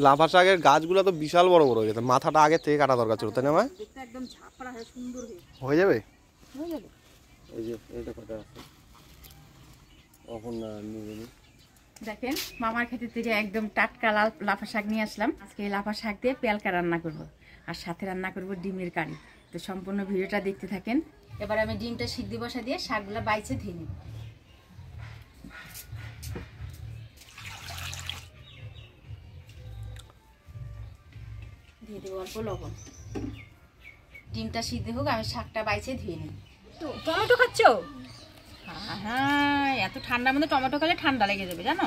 লাফা শাকের গাছগুলো তো বিশাল বড় বড় হয়ে গেছে, মাথাটা আগে থেকে কাটা দরকার ছিল, তাই না ভাই? একদম ঝাপড়া হয়ে সুন্দর হয়ে যাবে। এই যে এটা কত আছে এখন নিয়ে দেখেন মামার ক্ষেত্র থেকে একদম টাটকা লাফা শাক নিয়ে আসলাম। আজকে এই লাফা শাক দিয়ে পেলকা রান্না করব, আর সাথে রান্না করব ডিমের কারি। তো সম্পূর্ণ ভিডিওটা দেখতে থাকেন। এবার আমি ডিমটা সিদ্ধ বসা দিয়ে শাকগুলো বাইছে ধুয়ে নিব। দিয়ে দেবো অল্প লবণ। ডিমটা সিদ্ধ হোক, আমি শাকটা বাইছে ধুয়ে নিই। তো টমেটো খাচ্ছ? হ্যাঁ, এত ঠান্ডার মধ্যে টমেটো খেলে ঠান্ডা লেগে যাবে জানো।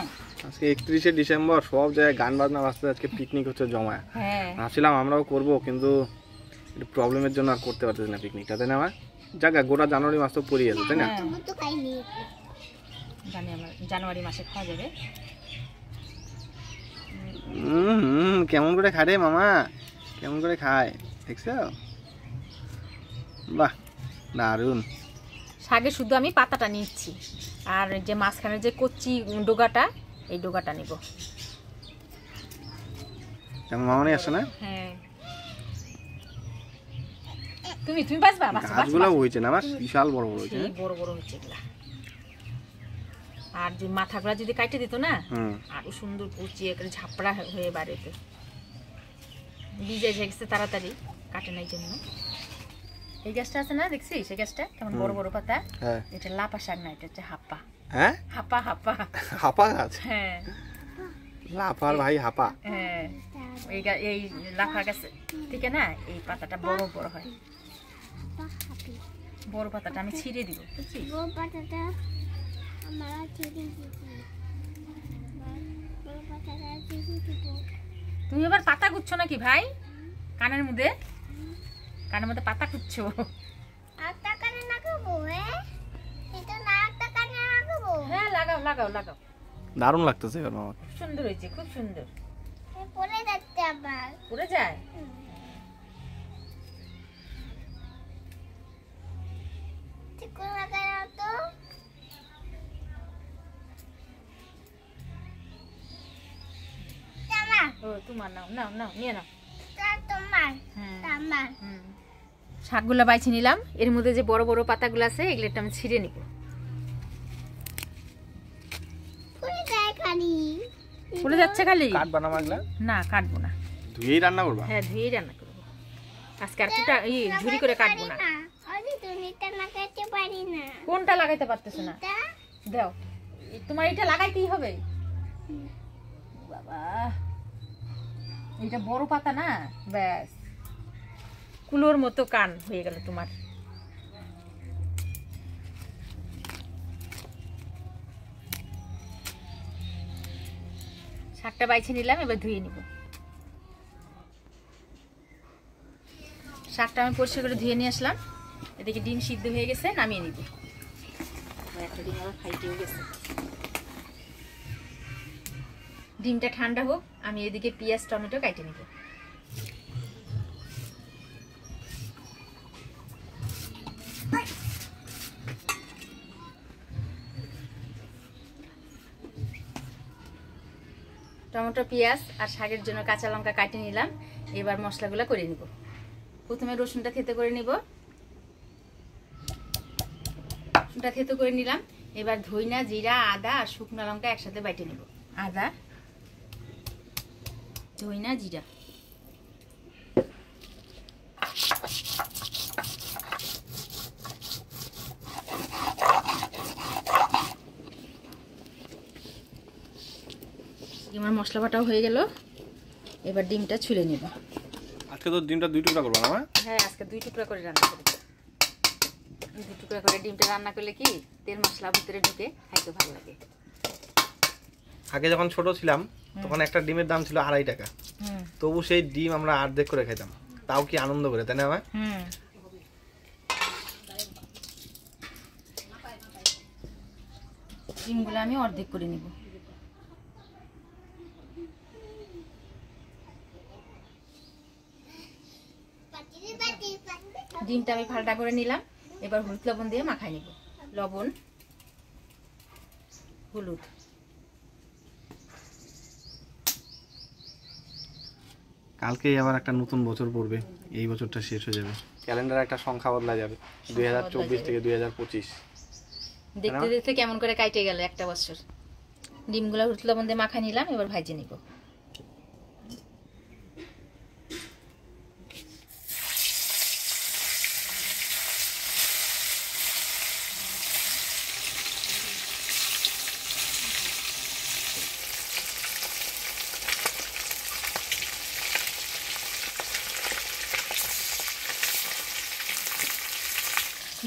আজকে 31শে ডিসেম্বর, সব জায়গায় গান বাজনা বাজতে, আজকে পিকনিক হচ্ছে জমায়। হ্যাঁ, ভাবছিলাম আমরাও করব, কিন্তু একটু প্রবলেমের জন্য আর করতে পারতেছি না পিকনিকটা, তাই না ভাই? জায়গা গোটা জানুয়ারি মাস তো পড়ে গেছে, তাই না? জানি আমার জানুয়ারি মাসে খাওয়া যাবে। কেমন করে খায় রে মামা, কেমন করে খায় দেখছো? বাহ, দারুন। শাকে শুধু আমি পাতাটা নিচ্ছি, আর যে মাঝখানে যে কচ্চি ডোগাটা, এই ডোগাটা নিব। কেমন মামা নিয়ে আসছে না? হ্যাঁ, তুমি বাসবা। গাছগুলো হয়েছে না আমার, বিশাল বড় বড় হয়েছে, বড় বড় হচ্ছে এগুলা। আর যে মাথাগুলা যদি কাটে দিত না, আরো সুন্দর কুচিয়ে একটা ঝাপড়া হয়ে বাড়িতে বীজে গেছে তাড়াতাড়ি, কাটে নাই জন্য। এই গাছটা আছে না, দেখছিস সেই গাছটা কেমন বড় বড় পাতা? এটা লাফা শাক না, এটা হচ্ছে হাপ্পা। হ্যাঁ, হাপ্পা হাপ্পা হাপা গাছ। হ্যাঁ, লাফার ভাই হাপা। হ্যাঁ, এই লাফা গাছ থেকে না এই পাতাটা বড় বড় হয়। বড় পাতাটা আমি ছিঁড়ে দিব, বুঝছিস? তুমি এবার পাতা কুচ্ছো নাকি ভাই? কানের মধ্যে পাতা কুচ্ছো? হ্যাঁ, লাগাও লাগাও লাগাও। দারুণ লাগতেছে এবার মামা, খুব সুন্দর হয়েছে, খুব সুন্দর। পড়ে যাচ্ছে আবার, পড়ে যায়। ঠিক করে লাগাও তো। ও তোমার, নাও নাও নাও, নিয়ে নাও। তোমার আমার শাকগুলো বাইছে নিলাম। এর মধ্যে যে বড় বড় পাতাগুলো আছে, এগুলো আমি ছিঁড়ে নিব। ফুলে যাচ্ছে খালি। কাটবা না মাগলা? না, কাটবো না, ধুয়েই রান্না করবা? হ্যাঁ, ধুয়েই রান্না করবো আজকে। আর কুটা ঝুরি করে কাটবো না। কোনটা লাগাইতে পারতেছ না? দাও, তোমার এটা লাগাইতেই হবে বাবা। এটা বড় পাতা না, ব্যাস কুলোর মতো কান হয়ে গেল তোমার। শাকটা বাইছে নিলাম, এবার ধুয়ে নিব। শাকটা আমি পরিষ্কার করে ধুয়ে নিয়ে আসলাম। এদিকে ডিম সিদ্ধ হয়ে গেছে, নামিয়ে নিব। একটা ডিম আবার ফাইটেও গেছে। ডিমটা ঠান্ডা হোক, আমি এদিকে পেঁয়াজ টমেটো কাটে নিব। টমেটো, পেঁয়াজ আর শাকের জন্য কাঁচা লঙ্কা কাটে নিলাম। এবার মশলাগুলো করে নিব। প্রথমে রসুনটা থেতো করে নিব। রসুনটা থেতো করে নিলাম। এবার ধইনা, জিরা, আদা আর শুকনো লঙ্কা একসাথে বাইটে নিব। আদা, ধইনা, জিরা। আমার মশলা বাটাও হয়ে গেল। এবার ডিমটা ছুলে নিব। আজকে তো ডিমটা 2 টুকরা করবা না? হ্যাঁ, আজকে 2 টুকরা করে রান্না করব। 2 টুকরা করে ডিমটা রান্না করলে কি তেল মশলা ভিতরে ঢুকে খাইতে ভালো লাগে। আগে যখন ছোট ছিলাম তখন একটা ডিমের দাম ছিল 2.5 টাকা। তবু সেই ডিম আমরা অর্ধেক করে খেতাম, তাও কি আনন্দ করে, তাই না ভাই? ডিমগুলো আমি অর্ধেক করে নিব। ডিমটা আমি ফালটা করে নিলাম। এবার হলুদ লবণ দিয়ে মাখাই নিব। লবণ, হলুদ, কালকেই আবার একটা নতুন বছর পড়বে, এই বছরটা শেষ হয়ে যাবে, ক্যালেন্ডারে একটা সংখ্যা বদলা যাবে, 2024 থেকে 2025। দেখতে দেখতে কেমন করে কাটে গেল একটা বছর। ডিমগুলো হলুদ লবণ দিয়ে মাখা নিলাম, এবার ভাজে নিব।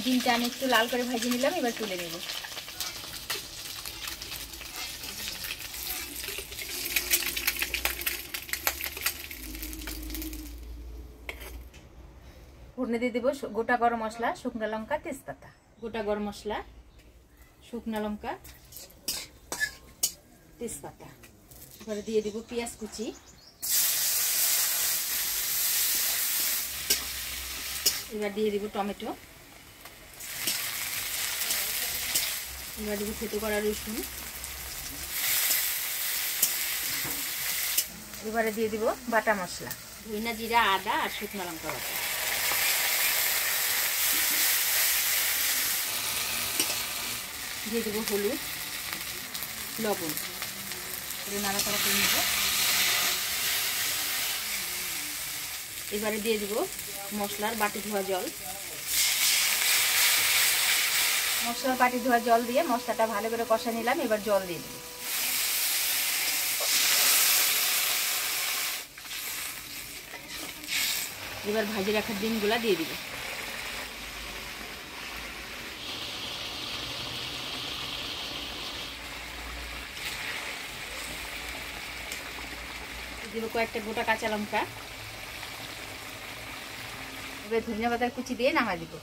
ডিমটা আমি একটু লাল করে ভাজে নিলাম, এবার তুলে নেব। ফোড়নে দিয়ে দেবো গোটা গরম মশলা, শুকনো লঙ্কা, তেজপাতা। গোটা গরম মশলা, শুকনো লঙ্কা, তেজপাতা। এবারে দিয়ে দেবো পেঁয়াজ কুচি, এবার দিয়ে দেবো টমেটো, এবার দেবো থেতো করা রসুন, এবারে দিয়ে দিব বাটা মশলা, ধনিয়া, জিরা, আদা আর শুকনো লঙ্কা বাটা। দিয়ে দেবো হলুদ, লবণ, নাড়াচাড়া করে নেব। এবারে দিয়ে দেবো মশলার বাটি ধোয়া জল। মশলার বাটি ধোয়া জল দিয়ে মশলাটা ভালো করে কষা নিলাম, এবার জল দিয়ে দেবো। এবার ভাজি রাখা ডিমগুলা দিয়ে দিব। দিব কয়েকটা গোটা কাঁচা লঙ্কা, এবার ধনিয়া পাতার কুচি দিয়ে নামা দিব।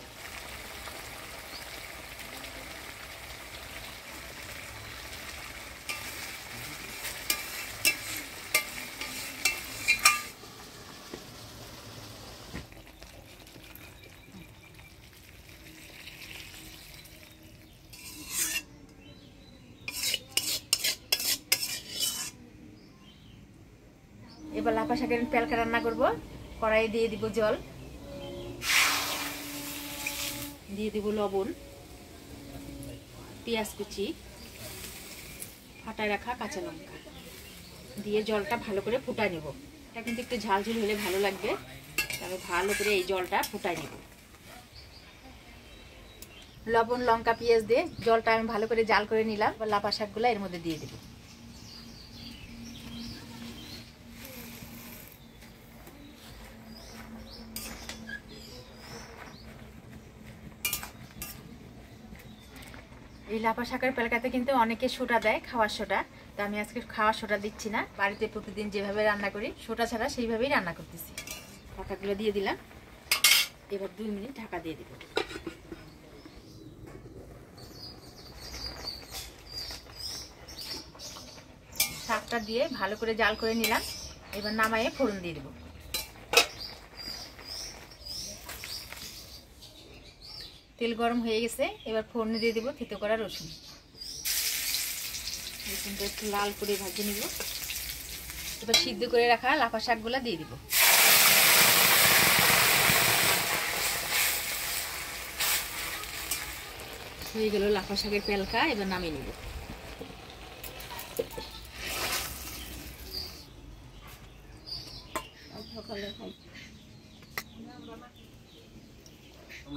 এবার লাফা শাকের পেলকা রান্না করব। কড়াইয়ে দিয়ে দিব জল, দিয়ে দিব লবণ, পেঁয়াজ কুচি, ফাটায় রাখা কাঁচা লঙ্কা দিয়ে জলটা ভালো করে ফুটায় নেব। এটা কিন্তু একটু ঝাল ঝাল হলে ভালো লাগবে, তবে ভালো করে এই জলটা ফুটায় নেব। লবণ, লঙ্কা, পেঁয়াজ দিয়ে জলটা আমি ভালো করে জাল করে নিলাম। এবার লাফা শাকগুলো এর মধ্যে দিয়ে দেব। এই লাফা শাকের পেলকাতে কিন্তু অনেকে সোডা দেয়, খাওয়ার সোডা। তো আমি আজকে খাওয়ার সোডা দিচ্ছি না, বাড়িতে প্রতিদিন যেভাবে রান্না করি সোডা ছাড়া সেইভাবেই রান্না করতেছি। ঢাকাগুলো দিয়ে দিলাম, এবার 2 মিনিট ঢাকা দিয়ে দিব। শাকটা দিয়ে ভালো করে জাল করে নিলাম, এবার নামায়ে ফোড়ন দিয়ে দেব। তেল গরম হয়ে গেছে, এবার ফোড়নে দিয়ে দেবো থেতো করা রসুন। রসুনটা একটু লাল করে ভাজে নিব। এবার সিদ্ধ করে রাখা লাফা শাকগুলো দিয়ে দিব। হয়ে গেল লাফা শাকের পেলকা, এবার নামিয়ে নিব।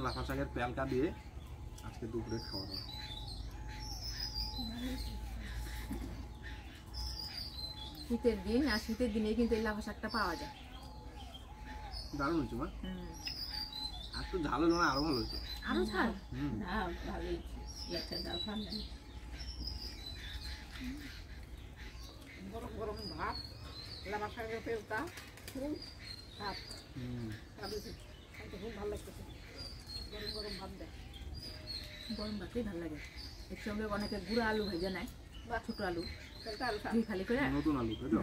লাফা শাকের পেলকা দিয়ে আজকে দুপুরে খাওয়া দাওয়া। শীতের দিন, আর শীতের দিনে কিন্তু এই লাফা শাকটা পাওয়া যায়। দারুণ হয়েছে মা। আর তো ঝাল হলো না, আরো ভালো হয়েছে। আরো ঝাল না ভালোই একটা ডাল খান্না গরম গরম ভাত লাফা শাকের পেলকা খুব ভাত খুব ভালো লাগতেছে। গরম গরম ভাত দেয়, গরম ভাতেই ভালো লাগে। এর সঙ্গে অনেকে গুঁড়ো আলু ভেজে নেয় বা ছোট আলু আলু ঘি খালি করে। নতুন আলু তাই তো?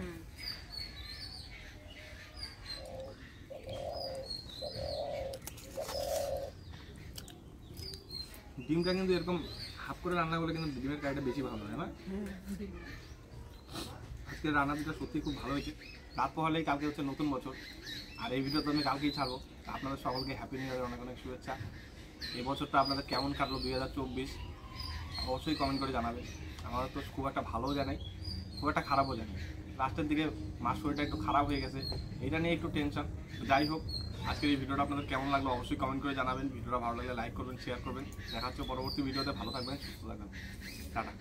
ডিমটা কিন্তু এরকম হাফ করে রান্না করলে কিন্তু ডিমের কারিটা বেশি ভালো হয় না? আজকে রান্না দুটো সত্যি খুব ভালো হয়েছে। রাত পোহালেই কালকে হচ্ছে নতুন বছর, আর এই ভিডিও তো আমি কালকেই ছাড়বো। আপনাদের সকলকে হ্যাপি নিউ ইয়ারের অনেক অনেক শুভেচ্ছা। এই বছরটা আপনাদের কেমন কাটলো 2024 অবশ্যই কমেন্ট করে জানাবেন। আমার তো খুব একটা ভালোও জানাই, খুব একটা খারাপও জানাই। লাস্টের দিকে মার শরীরটা একটু খারাপ হয়ে গেছে, এটা নিয়ে একটু টেনশন। যাই হোক, আজকের এই ভিডিওটা আপনাদের কেমন লাগলো অবশ্যই কমেন্ট করে জানাবেন। ভিডিওটা ভালো লাগলে লাইক করবেন, শেয়ার করবেন। দেখা হচ্ছে পরবর্তী ভিডিওতে। ভালো থাকবেন, সুস্থ থাকবেন, টাটা।